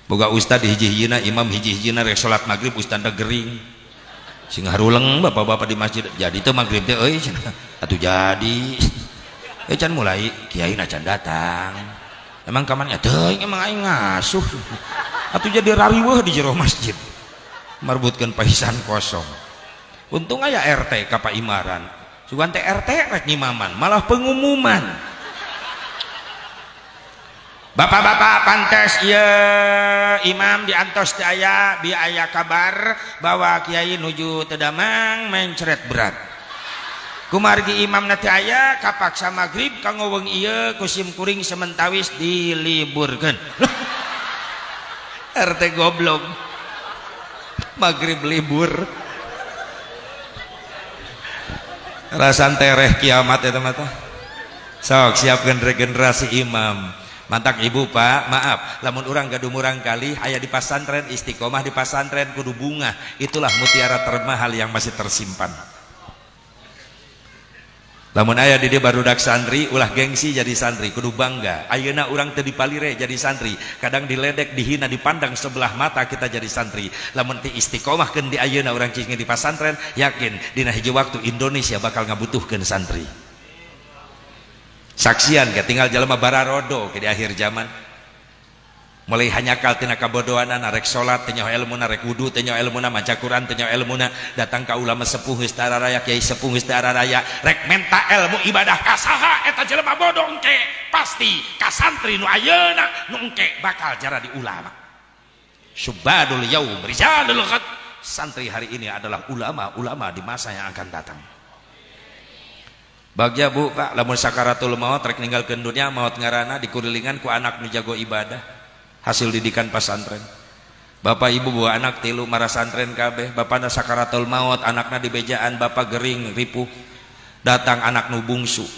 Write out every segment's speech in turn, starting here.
boga ustad hiji-hijina imam hiji-hijina rek salat maghrib ustadna gering sing haruleng bapak-bapak di masjid jadi teh maghrib teh euy atuh jadi can mulai kiai na can datang emang kamarnya teuing emang aing ngasuh atuh jadi rariweuh di jero masjid marbutkeun pahisan kosong untung aya RT ka Paimaran sugan teh RT rek ngimaman malah pengumuman bapak-bapak pantes ya imam diantos teh aya bi aya kabar bahwa kiai nuju teu damang mencret berat kumargi imam nanti aya kapaksa maghrib kanggo wengi ieu kusim kuring sementawis diliburkeun RT goblok maghrib libur rasan tereh kiamat eta mah teh sok siapkeun regenerasi imam mantak ibu pak maaf lamun urang gaduh murang kali aya di pasantren istiqomah di pasantren kudu bunga itulah mutiara termahal yang masih tersimpan lamun aya di dia barudak santri ulah gengsi jadi santri kudu bangga ayeuna urang teu dipalire jadi santri kadang diledek dihina dipandang sebelah mata kita jadi santri lamun teu istiqomahkeun di ayeuna urang cing di pasantren yakin dina hiji waktu Indonesia bakal ngabutuhkeun santri saksian ke tinggal jelema bararodo ke di akhir zaman mulai hanyakal tina kabodohanan rek salat teu nyaho elmuna rek wudu teu nyaho elmuna maca Quran teu nyaho elmuna datang ka ulama sepuh geus teu araraya kiai sepuh geus teu araraya rek menta ilmu ibadah ka saha eta jelema bodoh engke pasti ka santri nu ayeuna nu engke bakal jara di ulama subadul yaum rijalul ghad santri hari ini adalah ulama-ulama di masa yang akan datang bagja bu pak lamun sakaratul maut rek ninggalkeun dunia maut ngaranna dikurilingan ku anak nu jago ibadah hasil didikan pasantren bapak ibu bawa anak tilu marah santren kabeh bapana sakaratul maut anakna di bejaan bapak gering ripuh datang anak nu bungsu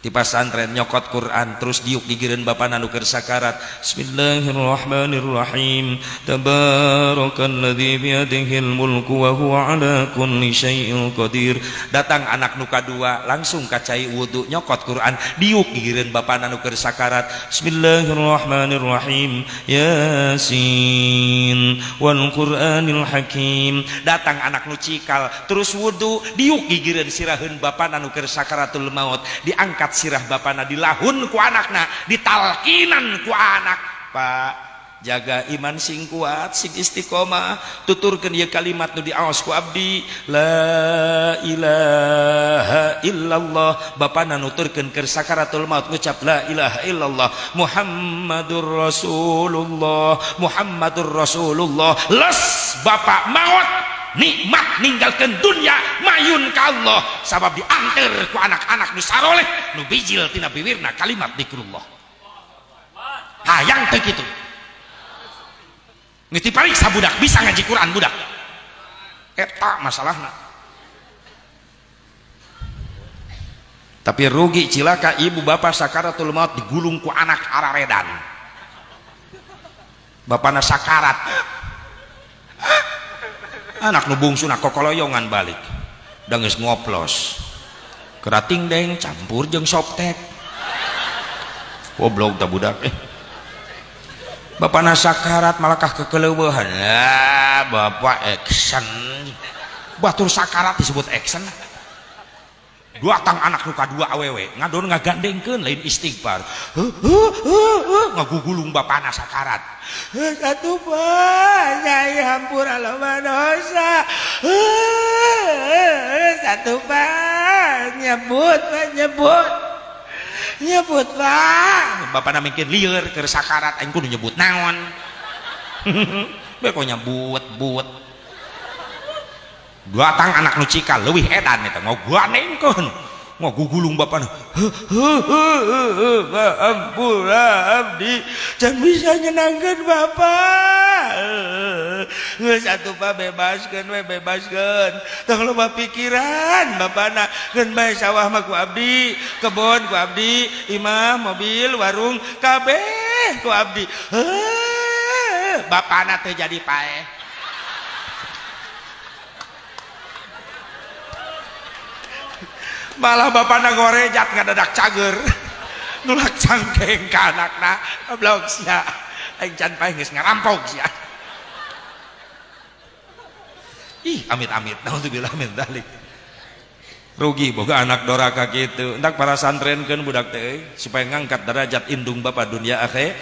di pasantren nyokot Quran terus diuk digireun bapana nu keur sakarat bismillahirrahmanirrahim tabarakalladzi biyadihil mulku wa huwa ala kulli syai'in qadir datang anak nu kadua langsung kacai wudu nyokot Quran diuk digireun bapana nu keur sakarat bismillahirrahmanirrahim yasin wal qur'anil hakim datang anak nu cikal terus wudu diuk digireun siraheun bapana nu keur sakaratul maut diangkat sirah bapana dilahun ku anakna ditalkinan ku anak pak jaga iman sing kuat sing istiqomah tuturkeun ieu kalimat nu diaos ku abdi la ilaha illallah bapana nuturkeun keur sakaratul maut ngucap la ilaha illallah muhammadur rasulullah les bapak maut nikmat ninggalkan dunia mayun ka Allah sabab diantar ku anak-anak nu saroleh nu bijil tina bibirna kalimat zikrullah hayang teh kitu geus dipariksa budak bisa ngaji Quran budak eta masalahna tapi rugi cilaka ibu bapak sakaratul maut digulung ku anak araredan bapana sakarat anak nu bungsu na kokoloyongan balik da geus ngoplos kerating deng campur jeung soptek goblok tah budak bapana sakarat malakah kekeleuweuhan bapak action batur sakarat disebut action datang anak nu kadua awewe ngadon ngagandengkeun lain istighfar ngagugulung bapana sakarat satu pak nyai hampura loba dosa satu pak nyebut pak bapana mikir lieur keur sakarat aing kudu nyebut naon beko nyebut datang anak nu cikal leuwih edan eta ngogandengkeun ngagugulung bapana ampura abdi can bisa nyenangkeun bapak geus atuh pak bebaskeun tong loba pikiran bapana geun bae sawah mah ku abdi kebon ku abdi imah mobil warung kabeh ku abdi bapana teu jadi paeh malah bapana gorejat ngadadak cager nulak cangkeng ka anakna ablok sia aing can pae geus ngarampok sia. Ih, amit-amit, naudzubillah min dzalik. Rugi boga anak doraka kitu. Entak para santrenkeun budak teh supaya ngangkat derajat indung Bapa dunia akhir.